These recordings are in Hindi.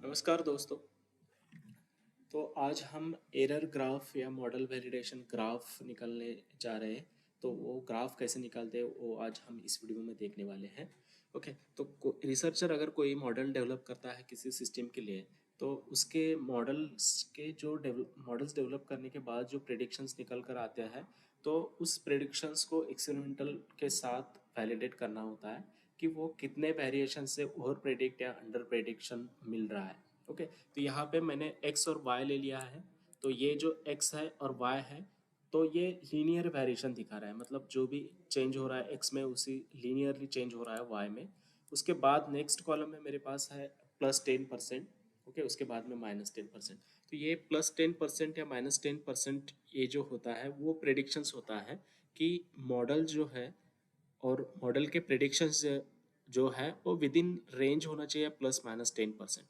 नमस्कार दोस्तों। तो आज हम एरर ग्राफ या मॉडल वैलिडेशन ग्राफ निकालने जा रहे हैं। तो वो ग्राफ कैसे निकालते हैं वो आज हम इस वीडियो में देखने वाले हैं। ओके, तो रिसर्चर अगर कोई मॉडल डेवलप करता है किसी सिस्टम के लिए, तो उसके मॉडल्स के जो मॉडल्स डेवलप करने के बाद जो प्रेडिक्शंस निकल कर आते हैं, तो उस प्रेडिक्शंस को एक्सपेरिमेंटल के साथ वैलिडेट करना होता है कि वो कितने वेरिएशन से ओवर प्रेडिक्ट या अंडर प्रेडिक्शन मिल रहा है। ओके, तो यहाँ पे मैंने x और y ले लिया है। तो ये जो x है और y है, तो ये लीनियर वेरिएशन दिखा रहा है, मतलब जो भी चेंज हो रहा है x में उसी लीनियरली चेंज हो रहा है y में। उसके बाद नेक्स्ट कॉलम में मेरे पास है +10%। ओके, उसके बाद में -10%। तो ये +10% या -10% ये जो होता है वो प्रेडिक्शंस होता है कि मॉडल जो है और मॉडल के प्रेडिक्शंस जो है वो विद इन रेंज होना चाहिए ±10%।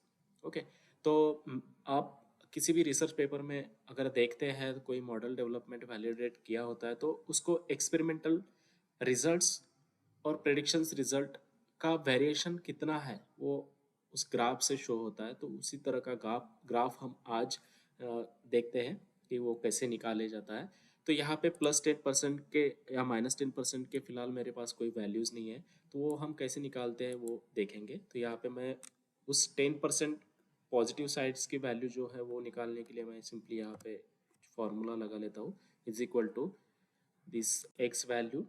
ओके, तो आप किसी भी रिसर्च पेपर में अगर देखते हैं तो कोई मॉडल डेवलपमेंट वैलिडेट किया होता है, तो उसको एक्सपेरिमेंटल रिजल्ट्स और प्रेडिक्शंस रिजल्ट का वेरिएशन कितना है वो उस ग्राफ से शो होता है। तो उसी तरह का ग्राफ हम आज देखते हैं कि वो कैसे निकाले जाता है। तो यहाँ पे +10% के या -10% के फिलहाल मेरे पास कोई वैल्यूज़ नहीं है, तो वो हम कैसे निकालते हैं वो देखेंगे। तो यहाँ पे मैं उस 10% पॉजिटिव साइड्स की वैल्यू जो है वो निकालने के लिए मैं सिंपली यहाँ पे फॉर्मूला लगा लेता हूँ, is equal to this X value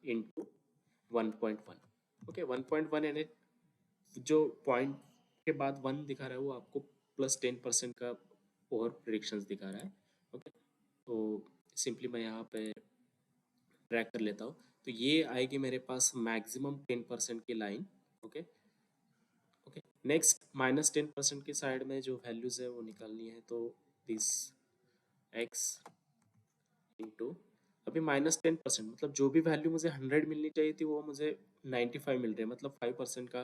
into 1.1। Okay, 1.1 यानी जो पॉइंट के बाद 1 दिखा रहा है वो आपको +10% का ओवर प्रिडिक्शंस दिखा रहा है। ओके, तो सिंपली मैं यहाँ पे ट्रैक कर लेता हूँ। तो ये आएगी मेरे पास मैक्सिमम 10% की लाइन। ओके ओके, नेक्स्ट -10% की साइड में जो वैल्यूज है वो निकालनी है। तो दिस एक्स इंटू अभी -10%, मतलब जो भी वैल्यू मुझे 100 मिलनी चाहिए थी वो मुझे 95 मिल रही है, मतलब 5% का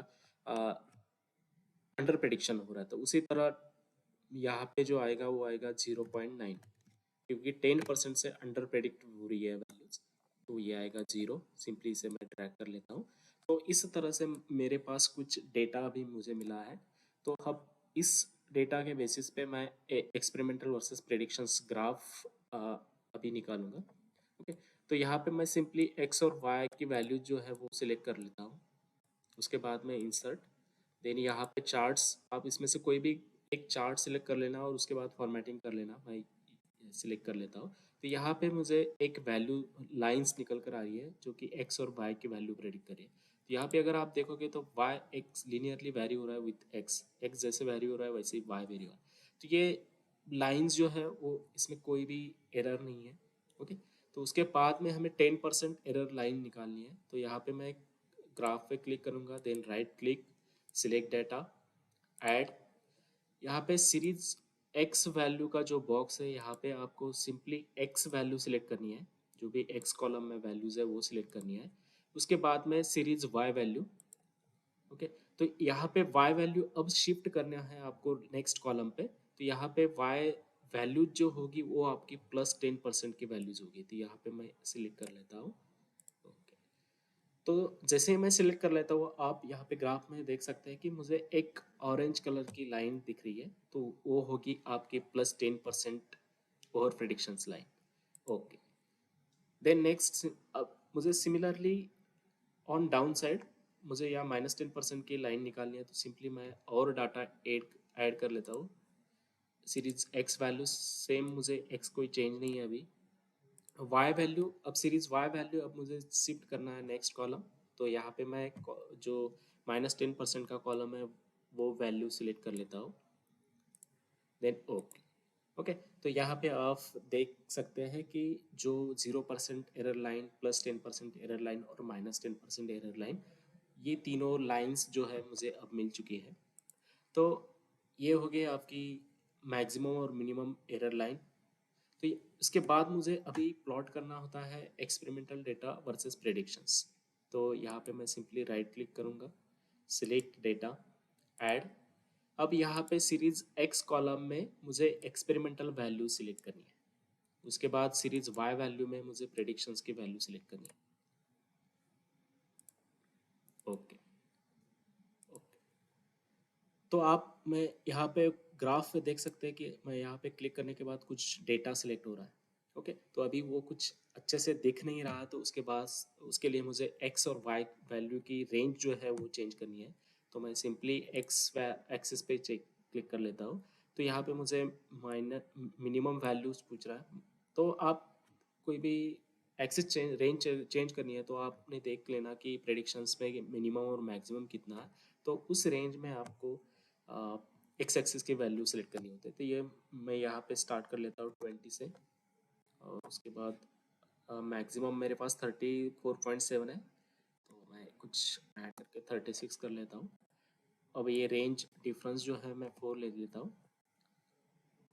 अंडर प्रेडिक्शन हो रहा है। तो उसी तरह यहाँ पे जो आएगा वो आएगा 0.9, क्योंकि 10% से अंडर प्रेडिक्ट हो रही है वैल्यूज। तो ये आएगा 0। सिंपली इसे मैं ट्रैक कर लेता हूँ। तो इस तरह से मेरे पास कुछ डेटा अभी मुझे मिला है। तो अब इस डेटा के बेसिस पे मैं एक्सपेरिमेंटल वर्सेस प्रेडिक्शंस ग्राफ अभी निकालूंगा। ओके, तो यहाँ पे मैं सिंपली एक्स और वाई की वैल्यू जो है वो सिलेक्ट कर लेता हूँ। उसके बाद में इंसर्ट, देन यहाँ पे चार्ट्स, आप इसमें से कोई भी एक चार्ट सिलेक्ट कर लेना और उसके बाद फॉर्मेटिंग कर लेना। मैं सिलेक्ट कर लेता हूँ। तो यहाँ पे मुझे एक वैल्यू लाइंस निकल कर आ रही है जो कि एक्स और वाई की वैल्यू प्रेडिक्ट करिए। तो यहाँ पे अगर आप देखोगे तो वाई एक्स लीनियरली वैरी हो रहा है विथ एक्स, एक्स जैसे वैरी हो रहा है वैसे ही वाई वेरी हो रहा है। तो ये लाइंस जो है वो इसमें कोई भी एरर नहीं है। ओके, तो उसके बाद में हमें 10% एरर लाइन निकालनी है। तो यहाँ पे मैं ग्राफ पे क्लिक करूँगा, then right click, select data, add. यहाँ पे सीरीज एक्स वैल्यू का जो बॉक्स है यहाँ पे आपको सिंपली एक्स वैल्यू सिलेक्ट करनी है। जो भी एक्स कॉलम में वैल्यूज है वो सिलेक्ट करनी है। उसके बाद में सीरीज वाई वैल्यू। ओके, तो यहाँ पे वाई वैल्यू अब शिफ्ट करना है आपको नेक्स्ट कॉलम पे। तो यहाँ पे वाई वैल्यू जो होगी वो आपकी +10% की वैल्यूज होगी। तो यहाँ पे मैं सिलेक्ट कर लेता हूँ। ओके, तो जैसे ही मैं सिलेक्ट कर लेता हूँ, आप यहाँ पे ग्राफ में देख सकते हैं कि मुझे एक ऑरेंज कलर की लाइन दिख रही है। तो वो होगी आपकी +10% over predictions line. Okay, then next अब मुझे सिमिलरली ऑन डाउन साइड मुझे यहाँ -10% की लाइन निकालनी है। तो सिंपली मैं और डाटा ऐड ऐड कर लेता हूँ। सीरीज एक्स वैल्यू सेम, मुझे एक्स कोई चेंज नहीं है अभी। वाई वैल्यू, अब सीरीज वाई वैल्यू अब मुझे शिफ्ट करना है नेक्स्ट कॉलम। तो यहाँ पे मैं जो -10% का कॉलम है वो वैल्यू सिलेक्ट कर लेता हूँ, देन ओके। ओके, तो यहाँ पे आप देख सकते हैं कि जो 0% एरर लाइन, +10% एरर लाइन और -10% एरर लाइन, ये तीनों लाइंस जो है मुझे अब मिल चुकी है। तो ये हो गई आपकी मैक्सिमम और मिनिमम एरर लाइन। तो इसके बाद मुझे अभी प्लॉट करना होता है एक्सपेरिमेंटल डेटा वर्सेस प्रेडिक्शंस। तो यहाँ पे मैं सिंपली राइट क्लिक करूँगा, सिलेक्ट डेटा, ऐड। अब यहाँ पे सीरीज एक्स कॉलम में मुझे एक्सपेरिमेंटल वैल्यू सिलेक्ट करनी है। उसके बाद सीरीज वाई वैल्यू में मुझे प्रेडिक्शंस की वैल्यू सिलेक्ट करनी है। ओके ओके, तो तो आप मैं यहाँ पे ग्राफ पे देख सकते हैं कि मैं यहाँ पे क्लिक करने के बाद कुछ डेटा सिलेक्ट हो रहा है। ओके, तो अभी वो कुछ अच्छे से दिख नहीं रहा, तो उसके बाद उसके लिए मुझे एक्स और वाई वैल्यू की रेंज जो है वो चेंज करनी है। तो मैं सिंपली एक्स एक्सिस पे क्लिक कर लेता हूँ। तो यहाँ पे मुझे माइनर मिनिमम वैल्यूज पूछ रहा है। तो आप कोई भी एक्सिस रेंज चेंज करनी है तो आपने देख लेना कि प्रेडिक्शंस में मिनिमम और मैक्सिमम कितना है। तो उस रेंज में आपको एक्स एक्सिस की वैल्यू सेलेक्ट करनी होती है। तो ये मैं यहाँ पे स्टार्ट कर लेता हूँ 20 से, और उसके बाद मैक्सिमम मेरे पास 34.7 है, तो मैं कुछ ऐड करके 36 कर लेता हूँ। अब ये रेंज डिफरेंस जो है मैं 4 ले लेता हूँ।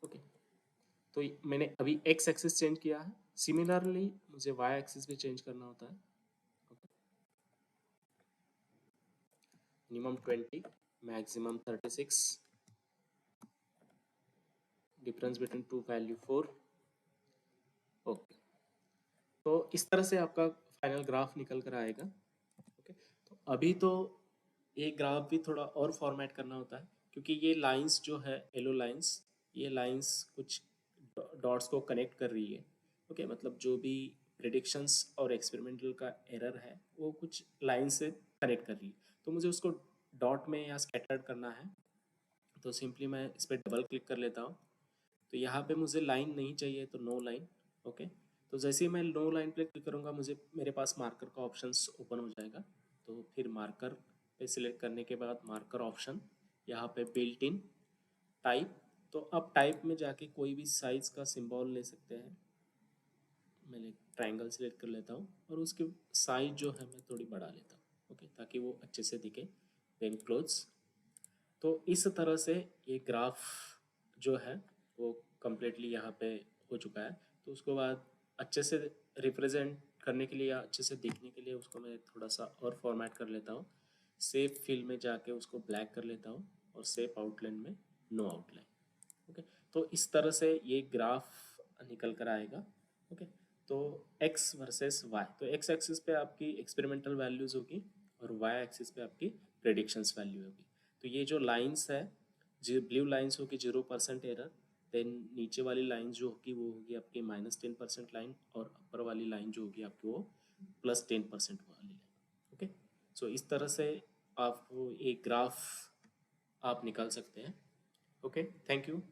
ओके, तो मैंने अभी एक्स एक्सिस चेंज किया है, सिमिलरली मुझे वाई एक्सिस भी चेंज करना होता है। Minimum 20, maximum 36, difference between two value 4। Okay, तो इस तरह से आपका फाइनल ग्राफ निकल कर आएगा। ओके, तो अभी तो ये ग्राफ भी थोड़ा और फॉर्मेट करना होता है, क्योंकि ये लाइंस जो है येलो लाइंस, ये लाइंस कुछ डॉट्स को कनेक्ट कर रही है। ओके, मतलब जो भी प्रिडिक्शंस और एक्सपेरिमेंटल का एरर है वो कुछ लाइन से कनेक्ट कर रही है। तो मुझे उसको डॉट में या स्कैटर्ड करना है, तो सिंपली मैं इस पर डबल क्लिक कर लेता हूँ। तो यहाँ पे मुझे लाइन नहीं चाहिए, तो नो लाइन। ओके, तो जैसे ही मैं नो लाइन पे क्लिक करूँगा मुझे मेरे पास मार्कर का ऑप्शंस ओपन हो जाएगा। तो फिर मार्कर पे सिलेक्ट करने के बाद मार्कर ऑप्शन, यहाँ पे बिल्ट इन टाइप, तो आप टाइप में जाके कोई भी साइज का सिंबल ले सकते हैं। मैंने ट्रायंगल सिलेक्ट कर लेता हूँ और उसकी साइज जो है मैं थोड़ी बढ़ा लेता हूँ। ओके, ताकि वो अच्छे से दिखे। Then close. तो इस तरह से ये ग्राफ जो है वो कम्प्लीटली यहाँ पे हो चुका है। तो उसके बाद अच्छे से रिप्रेजेंट करने के लिए या अच्छे से दिखने के लिए उसको मैं थोड़ा सा और फॉर्मेट कर लेता हूँ। सेव फिल में जाके उसको ब्लैक कर लेता हूँ और सेव आउटलाइन में नो आउटलाइन। ओके, तो इस तरह से ये ग्राफ निकल कर आएगा। ओके, तो x वर्सेस y, तो x एक्सिस पे आपकी एक्सपेरिमेंटल वैल्यूज होगी और y एक्सिस पे आपकी प्रेडिक्शंस वैल्यू होगी। तो ये जो लाइंस है, जो ब्लू लाइंस होगी 0% एरर, देन नीचे वाली लाइन जो होगी वो होगी आपकी -10% लाइन, और अपर वाली लाइन जो होगी आपकी वो +10% वाली लाइन। ओके, सो इस तरह से आप वो एक ग्राफ आप निकाल सकते हैं। Okay, thank you.